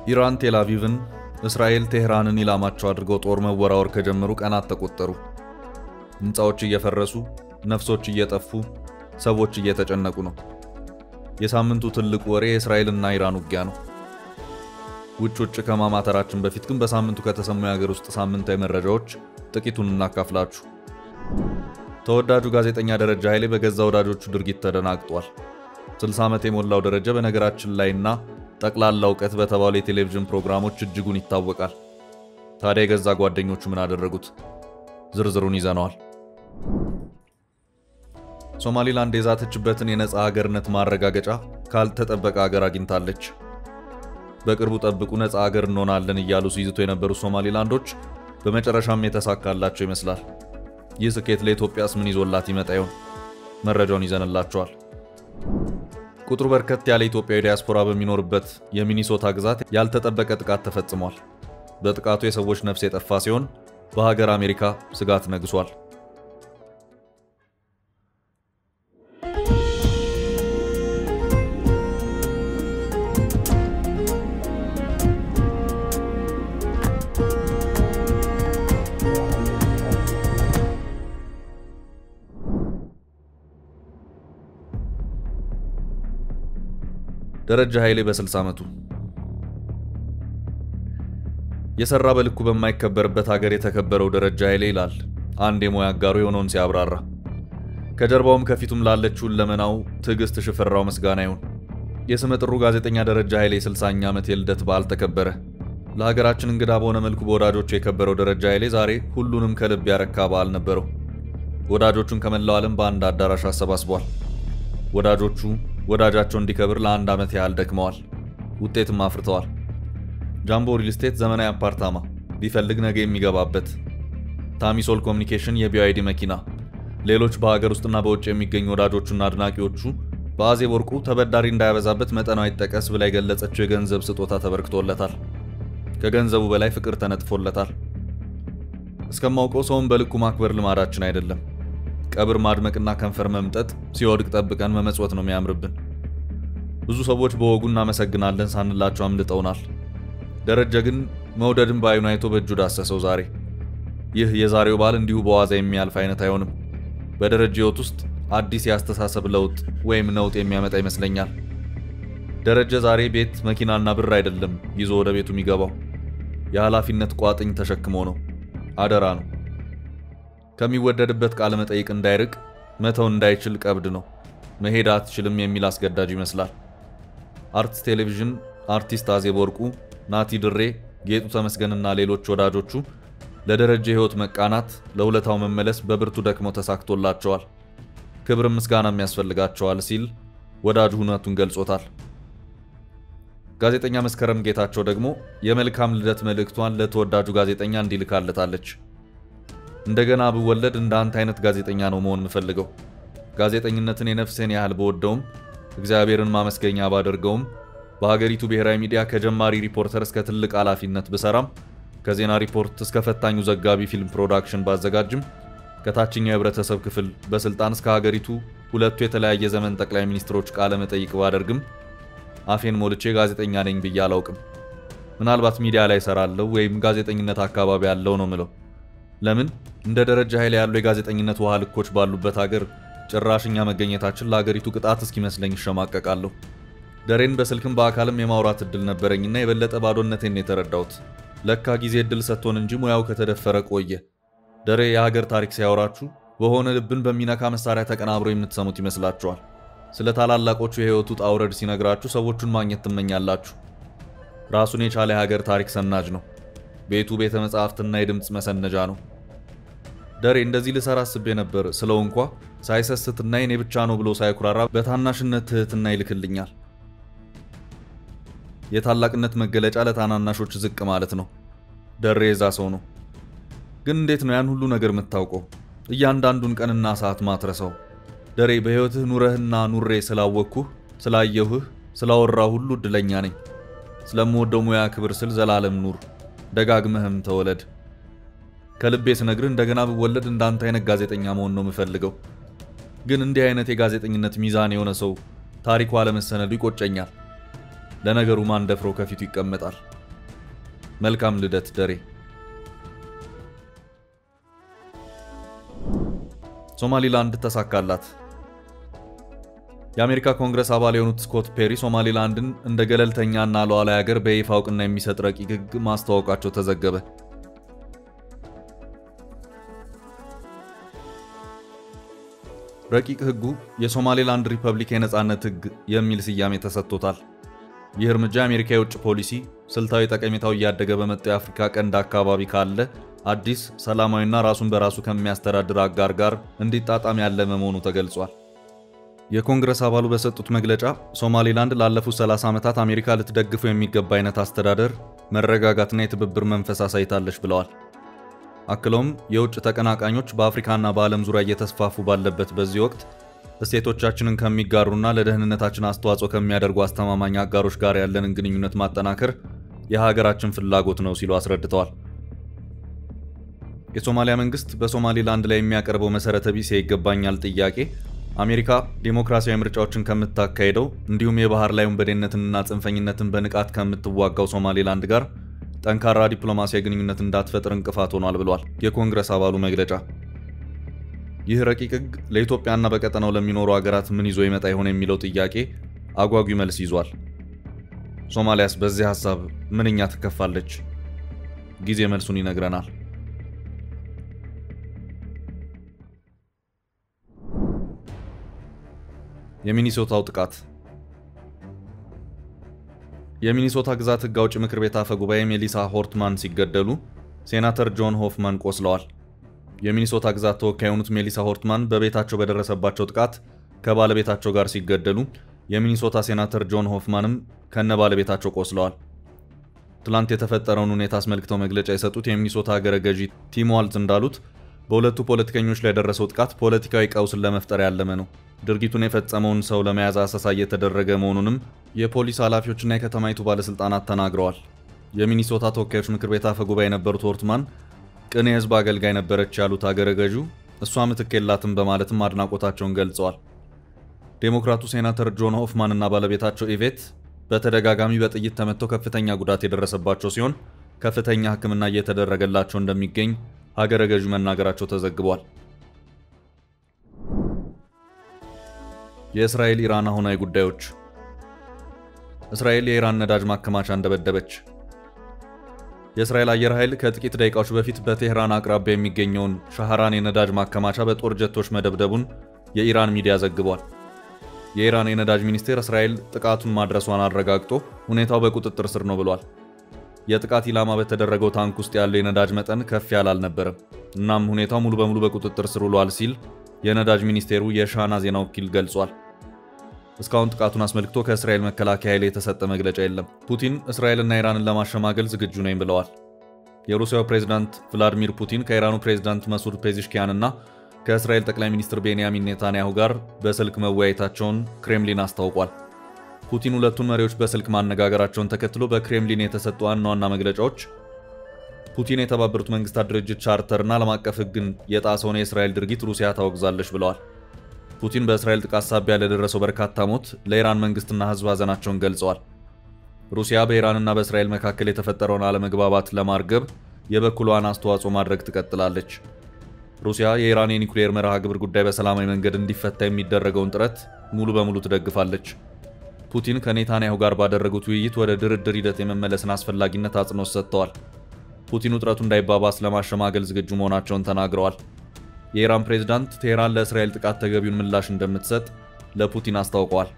ኢራን ቴል አቪቭን እስራኤል ቴህራንን ኢላማቸው አድርገው ጦር መወራወር ከጀመሩ ቀናት ተቆጠሩ። ህንጻዎች እየፈረሱ፣ ነፍሶች እየጠፉ፣ ሰዎች እየተጨነቁ ነው። የሳምንቱ ትልቁ ወሬ የእስራኤልና ኢራን ውጊያ ነው። ውጭ ከማማተራችን በፊት ግን በሳምንቱ ከተሰሙ የሀገር ውስጥ ሳምንታዊ መረጃዎች ጥቂቱን እናካፍላችሁ። ተወዳጁ ጋዜጠኛ ደረጃ ኃይሌ በገዛ ወዳጆቹ ድርጊት ተደናግጧል። 60 ዓመት የሞላው ደረጃ በነገራችን ላይና ጠቅላላ ዕውቀት በተባሉ የቴሌቪዥን ፕሮግራሞች እጅጉን ይታወቃል። ታዲያ የገዛ ጓደኞቹ ምን አደረጉት? ዝርዝሩን ይዘነዋል። ሶማሊላንድ የዛተችበትን የነጻ ሀገርነት ማረጋገጫ ካልተጠበቀ ሀገር አግኝታለች። በቅርቡ ጠብቁ ነጻ ሀገር እንሆናለን እያሉ ሲይዙት የነበሩ ሶማሊላንዶች በመጨረሻም የተሳካላቸው ይመስላል። ይህ ስኬት ለኢትዮጵያስ ምን ይዞላት ይመጣ ይሆን? መረጃውን ይዘንላችኋል። ቁጥሩ በርከት ያለ ኢትዮጵያዊ ዲያስፖራ በሚኖርበት የሚኒሶታ ግዛት ያልተጠበቀ ጥቃት ተፈጽሟል። በጥቃቱ የሰዎች ነፍስ የጠፋ ሲሆን በሀገር አሜሪካ ስጋት ነግሷል። ደረጃ ኃይሌ በ60 ዓመቱ የሰራ በልኩ በማይከበርበት ሀገር የተከበረው ደረጃ ኃይሌ ይላል አንድ የሙያ አጋሩ የሆነውን ሲያብራራ። ከጀርባውም ከፊቱም ላለችው ለመናው ትዕግስት ሽፈራው ምስጋና ይሁን። የስመ ጥሩ ጋዜጠኛ ደረጃ ኃይሌ 60ኛ ዓመት የልደት በዓል ተከበረ። ለሀገራችን እንግዳ በሆነ መልኩ በወዳጆቹ የከበረው ደረጃ ኃይሌ ዛሬ ሁሉንም ከልብ ያረካ በዓል ነበረው። ወዳጆቹን ከመላው ዓለም በአንድ አዳራሽ አሰባስቧል። ወዳጆቹ ወዳጃቸው እንዲከብር ለአንድ ዓመት ያህል ደክመዋል። ውጤትም አፍርተዋል። ጃምቦ ሪል ስቴት ዘመናዊ አፓርታማ ቢፈልግ ነገ የሚገባበት፣ ታሚሶል ኮሙኒኬሽን የቢዋይዲ መኪና፣ ሌሎች በሀገር ውስጥና በውጭ የሚገኙ ወዳጆቹና አድናቂዎቹ በአዜብ ወርቁ ተበዳሪ እንዳይበዛበት መጠኗ ይጠቀስ ብላ የገለጸችው የገንዘብ ስጦታ ተበርክቶለታል። ከገንዘቡ በላይ ፍቅር ተነጥፎለታል። እስከማውቀው ሰውን በልኩ ማክበር ልማዳችን አይደለም። ቀብር ማድመቅና ከንፈር መምጠጥ ሲወድቅ ጠብቀን መመጽወት ነው የሚያምርብን። ብዙ ሰዎች በወጉ እናመሰግናለን ሳንላቸው አምልጠውናል። ደረጃ ግን መውደድን በአይኑ አይቶ በእጁ ዳሰሰው ዛሬ። ይህ የዛሬው በዓል እንዲሁ በዋዛ የሚያልፍ አይነት አይሆንም። በደረጃ ህይወት ውስጥ አዲስ የአስተሳሰብ ለውጥ ወይም ነውጥ የሚያመጣ ይመስለኛል። ደረጃ ዛሬ ቤት መኪናና ብር አይደለም ይዞ ወደ ቤቱ የሚገባው፣ የኃላፊነት ቋጥኝ ተሸክሞ ነው። አደራ ነው። ከሚወደድበት ቃለ መጠይቅ እንዳይርቅ መተው እንዳይችል ቀብድ ነው። መሄድ አትችልም የሚል አስገዳጅ ይመስላል። አርትስ ቴሌቪዥን አርቲስት አዜብ ወርቁ፣ ናቲ ድሬ፣ ጌጡ ተመስገንና ሌሎች ወዳጆቹ ለደረጃ ህይወት መቃናት ለውለታው መመለስ በብርቱ ደክመው ተሳክቶላቸዋል። ክብር ምስጋናም ያስፈልጋቸዋል ሲል ወዳጁ ሁነቱን ገልጾታል። ጋዜጠኛ መስከረም ጌታቸው ደግሞ የመልካም ልደት መልእክቷን ለተወዳጁ ጋዜጠኛ እንዲልካለታለች። እንደገና ብወለድ እንዳንተ አይነት ጋዜጠኛ ነው መሆን የምፈልገው። ጋዜጠኝነትን የነፍሴን ያህል በወደውም እግዚአብሔርን ማመስገኛ ባደርገውም በሀገሪቱ ብሔራዊ ሚዲያ ከጀማሪ ሪፖርተር እስከ ትልቅ ኃላፊነት ብሰራም ከዜና ሪፖርት እስከ ፈታኙ ዘጋቢ ፊልም ፕሮዳክሽን ባዘጋጅም ከታችኛው የህብረተሰብ ክፍል በስልጣን እስከ ሀገሪቱ ሁለቱ የተለያየ ዘመን ጠቅላይ ሚኒስትሮች ቃለ መጠይቅ ባደርግም አፌን ሞልቼ ጋዜጠኛ ነኝ ብዬ አላውቅም። ምናልባት ሚዲያ ላይ ሰራለው ወይም ጋዜጠኝነት አካባቢ ያለው ነው ምለው። ለምን እንደ ደረጃ ኃይሌ ያሉ የጋዜጠኝነት ውሃ ልኮች ባሉበት ሀገር ጭራሽኛ መገኘታችን ለሀገሪቱ ቅጣት እስኪመስለኝ ይሸማቀቃለሁ። ደሬን በስልክም በአካልም የማውራት እድል ነበረኝና የበለጠ ባዶነቴን የተረዳሁት ለካ ጊዜ እድል ሰጥቶን እንጂ ሙያው ከተደፈረ ቆየ። ደሬ የሀገር ታሪክ ሲያወራችሁ በሆነ ልብን በሚነካ መሳሪያ ተቀናብሮ የምትሰሙት ይመስላችኋል። ስለ ታላላቆቹ የህይወቱ ጣውረድ ሲነግራችሁ ሰዎቹን ማግኘት ትመኛላችሁ። ራሱን የቻለ የሀገር ታሪክ ሰናጅ ነው። ቤቱ ቤተ መጻሕፍትና የድምጽ መሰነጃ ነው። ደሬ እንደዚህ ልሰራ አስቤ ነበር ስለው እንኳ ሳይሰስትና የኔ ብቻ ነው ብሎ ሳይኩራራ በታናሽነት ትህትና ይልክልኛል። የታላቅነት መገለጫ ለታናናሾች ዝቅ ማለት ነው። ደሬ የዛ ሰው ነው። ግን እንዴት ነው ያን ሁሉ ነገር የምታውቀው? እያንዳንዱን ቀንና ሰዓት ማትረሰው? ደሬ በህይወትህ ኑረህና ኑሬ ስላወቅኩህ ስላየሁህ ስላወራሁ ሁሉ እድለኛ ነኝ። ስለምወደው ሙያ ክብር ስል ዘላለም ኑር፣ ደጋግመህም ተወለድ። ከልቤ ስነግርህ እንደገና ብወለድ እንዳንተ አይነት ጋዜጠኛ መሆን ነው የምፈልገው። ግን እንዲህ አይነት የጋዜጠኝነት ሚዛን የሆነ ሰው ታሪኩ አለመሰነዱ ይቆጨኛል። ለነገሩ ማን ደፍሮ ከፊቱ ይቀመጣል? መልካም ልደት ደሬ። ሶማሊላንድ ተሳካላት። የአሜሪካ ኮንግረስ አባል የሆኑት ስኮት ፔሪ ሶማሊላንድን እንደ ገለልተኛና ሉዓላዊ ሀገር በይፋ እውቅና የሚሰጥ ረቂቅ ሕግ ማስተዋወቃቸው ተዘገበ። ረቂቅ ሕጉ የሶማሊላንድ ሪፐብሊክ የነጻነት ሕግ የሚል ስያሜ ተሰጥቶታል። ይህ እርምጃ የአሜሪካ የውጭ ፖሊሲ ስልታዊ ጠቀሜታው እያደገ በመጣው የአፍሪካ ቀንድ አካባቢ ካለ አዲስ ሰላማዊና ራሱን በራሱ ከሚያስተዳድር አጋር ጋር እንዲጣጣም ያለመ መሆኑ ተገልጿል። የኮንግረስ አባሉ በሰጡት መግለጫ ሶማሊላንድ ላለፉት 30 ዓመታት አሜሪካ ልትደግፈው የሚገባ አይነት አስተዳደር፣ መረጋጋትና የትብብር መንፈስ አሳይታለች ብለዋል። አክለውም የውጭ ተቀናቃኞች በአፍሪካና በዓለም ዙሪያ እየተስፋፉ ባለበት በዚህ ወቅት እሴቶቻችንን ከሚጋሩና ለደህንነታችን አስተዋጽኦ ከሚያደርጉ አስተማማኝ አጋሮች ጋር ያለንን ግንኙነት ማጠናከር የሀገራችን ፍላጎት ነው ሲሉ አስረድተዋል። የሶማሊያ መንግስት በሶማሊላንድ ላይ የሚያቀርበው መሰረተ ቢስ ይገባኛል ጥያቄ አሜሪካ ዲሞክራሲያዊ ምርጫዎችን ከምታካሄደው እንዲሁም የባህር ላይ ወንበዴነትንና ጽንፈኝነትን በንቃት ከምትዋጋው ሶማሊላንድ ጋር ጠንካራ ዲፕሎማሲያዊ ግንኙነት እንዳትፈጥር እንቅፋት ሆኗል ብሏል የኮንግረስ አባሉ መግለጫ። ይህ ረቂቅ ሕግ ለኢትዮጵያና በቀጠናው ለሚኖሩ ሀገራት ምን ይዞ ይመጣ ይሆን የሚለው ጥያቄ አጓጊ መልስ ይዟል። ሶማሊያስ በዚህ ሐሳብ ምንኛ ትከፋለች? ጊዜ መልሱን ይነግረናል። የሚኒሶታው ጥቃት። የሚኒሶታ ግዛት ሕግ አውጪ ምክር ቤት አፈ ጉባኤ ሜሊሳ ሆርትማን ሲገደሉ ሴናተር ጆን ሆፍማን ቆስለዋል። የሚኒሶታ ግዛት ተወካይ የሆኑት ሜሊሳ ሆርትማን በቤታቸው በደረሰባቸው ጥቃት ከባለቤታቸው ጋር ሲገደሉ የሚኒሶታ ሴናተር ጆን ሆፍማንም ከነባለቤታቸው ቆስለዋል። ትላንት የተፈጠረውን ሁኔታ አስመልክተው መግለጫ የሰጡት የሚኒሶታ ሀገረ ገዢ ቲም ዋልዝ እንዳሉት በሁለቱ ፖለቲከኞች ላይ የደረሰው ጥቃት ፖለቲካዊ ቀውስን ለመፍጠር ያለመ ነው። ድርጊቱን የፈጸመውን ሰው ለመያዝ አሰሳ እየተደረገ መሆኑንም የፖሊስ ኃላፊዎችና የከተማይቱ ባለስልጣናት ተናግረዋል። የሚኒሶታ ተወካዮች ምክር ቤት አፈ ጉባኤ የነበሩት ሆርትማን ቅን የህዝብ አገልጋይ ነበረች ያሉት ሀገረ ገዢው እሷ ምትክ የላትም በማለትም አድናቆታቸውን ገልጸዋል። ዴሞክራቱ ሴናተር ጆን ሆፍማን እና ባለቤታቸው ኢቬት በተደጋጋሚ በጥይት ተመተው ከፍተኛ ጉዳት የደረሰባቸው ሲሆን ከፍተኛ ሕክምና እየተደረገላቸው እንደሚገኝ ሀገረ ገዢው መናገራቸው ተዘግቧል። የእስራኤል ኢራን አሁናዊ ጉዳዮች። እስራኤል የኢራን ነዳጅ ማከማቻ እንደበደበች። የእስራኤል አየር ኃይል ከጥቂት ደቂቃዎች በፊት በቴህራን አቅራቢያ የሚገኘውን ሻህራን የነዳጅ ማከማቻ በጦር ጀቶች መደብደቡን የኢራን ሚዲያ ዘግቧል። የኢራን የነዳጅ ሚኒስቴር እስራኤል ጥቃቱን ማድረሷን አረጋግጦ ሁኔታው በቁጥጥር ስር ነው ብሏል። የጥቃት ኢላማ በተደረገው ታንክ ውስጥ ያለው የነዳጅ መጠን ከፍ ያለ አልነበረም። እናም ሁኔታው ሙሉ በሙሉ በቁጥጥር ስር ውሏል ሲል የነዳጅ ሚኒስቴሩ የሻና ዜና ወኪል ገልጿል። እስካሁን ጥቃቱን አስመልክቶ ከእስራኤል መከላከያ ኃይል የተሰጠ መግለጫ የለም። ፑቲን እስራኤልና ኢራንን ለማሸማገል ዝግጁ ነኝ ብለዋል። የሩሲያው ፕሬዝዳንት ቭላዲሚር ፑቲን ከኢራኑ ፕሬዝዳንት መሱድ ፔዚሽኪያን እና ከእስራኤል ጠቅላይ ሚኒስትር ቤንያሚን ኔታንያሁ ጋር በስልክ መወያየታቸውን ክሬምሊን አስታውቋል። ፑቲን ሁለቱን መሪዎች በስልክ ማነጋገራቸውን ተከትሎ በክሬምሊን የተሰጡ ዋና ዋና መግለጫዎች ፑቲን የተባበሩት መንግስታት ድርጅት ቻርተርና ዓለም አቀፍ ሕግን የጣሰውን የእስራኤል ድርጊት ሩሲያ ታወግዛለች ብለዋል። ፑቲን በእስራኤል ጥቃት ሳቢያ ለደረሰው በርካታ ሞት ለኢራን መንግስትና ሕዝብ ሐዘናቸውን ገልጸዋል። ሩሲያ በኢራንና በእስራኤል መካከል የተፈጠረውን አለመግባባት ለማርገብ የበኩሏን አስተዋጽኦ ማድረግ ትቀጥላለች። ሩሲያ የኢራን የኒውክሌር መርሃ ግብር ጉዳይ በሰላማዊ መንገድ እንዲፈታ የሚደረገውን ጥረት ሙሉ በሙሉ ትደግፋለች። ፑቲን ከኔታንያሁ ጋር ባደረጉት ውይይት ወደ ድርድር ሂደት የመመለስን አስፈላጊነት አጽንኦት ሰጥተዋል። ፑቲን ውጥረቱ እንዳይባባስ ለማሸማገል ዝግጁ መሆናቸውን ተናግረዋል። የኢራን ፕሬዝዳንት ቴህራን ለእስራኤል ጥቃት ተገቢውን ምላሽ እንደምትሰጥ ለፑቲን አስታውቀዋል።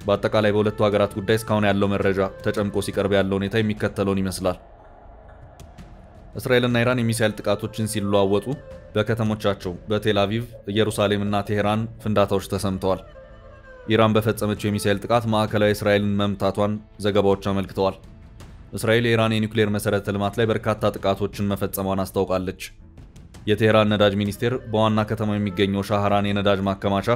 በአጠቃላይ በሁለቱ ሀገራት ጉዳይ እስካሁን ያለው መረጃ ተጨምቆ ሲቀርብ ያለው ሁኔታ የሚከተለውን ይመስላል። እስራኤልና ኢራን የሚሳኤል ጥቃቶችን ሲለዋወጡ በከተሞቻቸው በቴል አቪቭ፣ ኢየሩሳሌምና ቴህራን ፍንዳታዎች ተሰምተዋል። ኢራን በፈጸመችው የሚሳኤል ጥቃት ማዕከላዊ እስራኤልን መምታቷን ዘገባዎች አመልክተዋል። እስራኤል የኢራን የኒውክሌር መሠረተ ልማት ላይ በርካታ ጥቃቶችን መፈጸሟን አስታውቃለች። የቴህራን ነዳጅ ሚኒስቴር በዋና ከተማው የሚገኘው ሻህራን የነዳጅ ማከማቻ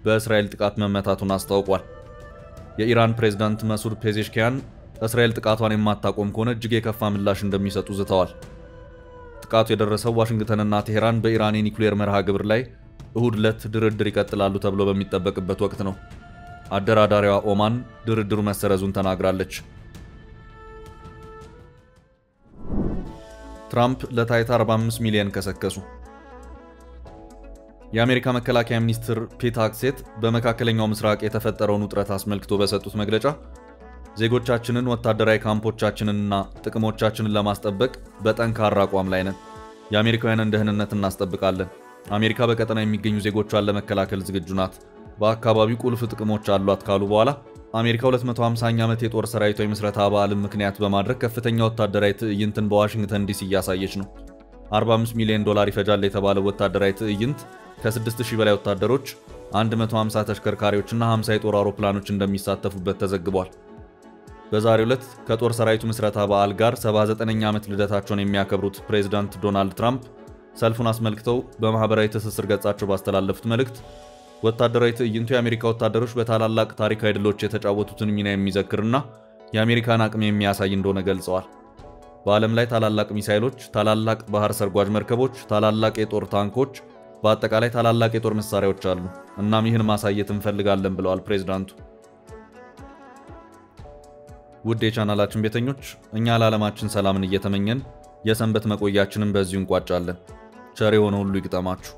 በእስራኤል ጥቃት መመታቱን አስታውቋል። የኢራን ፕሬዝዳንት መሱድ ፔዜሽኪያን እስራኤል ጥቃቷን የማታቆም ከሆነ እጅግ የከፋ ምላሽ እንደሚሰጡ ዝተዋል። ጥቃቱ የደረሰው ዋሽንግተንና ቴህራን በኢራን የኒውክሌር መርሃ ግብር ላይ እሁድ ዕለት ድርድር ይቀጥላሉ ተብሎ በሚጠበቅበት ወቅት ነው። አደራዳሪዋ ኦማን ድርድሩ መሰረዙን ተናግራለች። ትራምፕ ለታይታ 45 ሚሊዮን ከሰከሱ። የአሜሪካ መከላከያ ሚኒስትር ፒት ሄግሴት በመካከለኛው ምስራቅ የተፈጠረውን ውጥረት አስመልክቶ በሰጡት መግለጫ ዜጎቻችንን፣ ወታደራዊ ካምፖቻችንንና ጥቅሞቻችንን ለማስጠበቅ በጠንካራ አቋም ላይ ነን። የአሜሪካውያንን ደህንነት እናስጠብቃለን። አሜሪካ በቀጠና የሚገኙ ዜጎቿን ለመከላከል ዝግጁ ናት። በአካባቢው ቁልፍ ጥቅሞች አሏት ካሉ በኋላ አሜሪካ 250ኛ ዓመት የጦር ሰራዊቷ የምስረታ በዓልን ምክንያት በማድረግ ከፍተኛ ወታደራዊ ትዕይንትን በዋሽንግተን ዲሲ እያሳየች ነው። 45 ሚሊዮን ዶላር ይፈጃል የተባለው ወታደራዊ ትዕይንት ከ6000 በላይ ወታደሮች፣ 150 ተሽከርካሪዎችና 50 የጦር አውሮፕላኖች እንደሚሳተፉበት ተዘግቧል። በዛሬው ዕለት ከጦር ሰራዊቱ ምስረታ በዓል ጋር 79ኛ ዓመት ልደታቸውን የሚያከብሩት ፕሬዝዳንት ዶናልድ ትራምፕ ሰልፉን አስመልክተው በማህበራዊ ትስስር ገጻቸው ባስተላለፉት መልእክት ወታደራዊ ትዕይንቱ የአሜሪካ ወታደሮች በታላላቅ ታሪካዊ ድሎች የተጫወቱትን ሚና የሚዘክርና የአሜሪካን አቅም የሚያሳይ እንደሆነ ገልጸዋል። በዓለም ላይ ታላላቅ ሚሳይሎች፣ ታላላቅ ባህር ሰርጓጅ መርከቦች፣ ታላላቅ የጦር ታንኮች፣ በአጠቃላይ ታላላቅ የጦር መሳሪያዎች አሉ። እናም ይህን ማሳየት እንፈልጋለን ብለዋል ፕሬዝዳንቱ። ውድ የቻናላችን ቤተኞች፣ እኛ ለዓለማችን ሰላምን እየተመኘን የሰንበት መቆያችንን በዚሁ እንቋጫለን። ቸር የሆነ ሁሉ ይግጠማችሁ።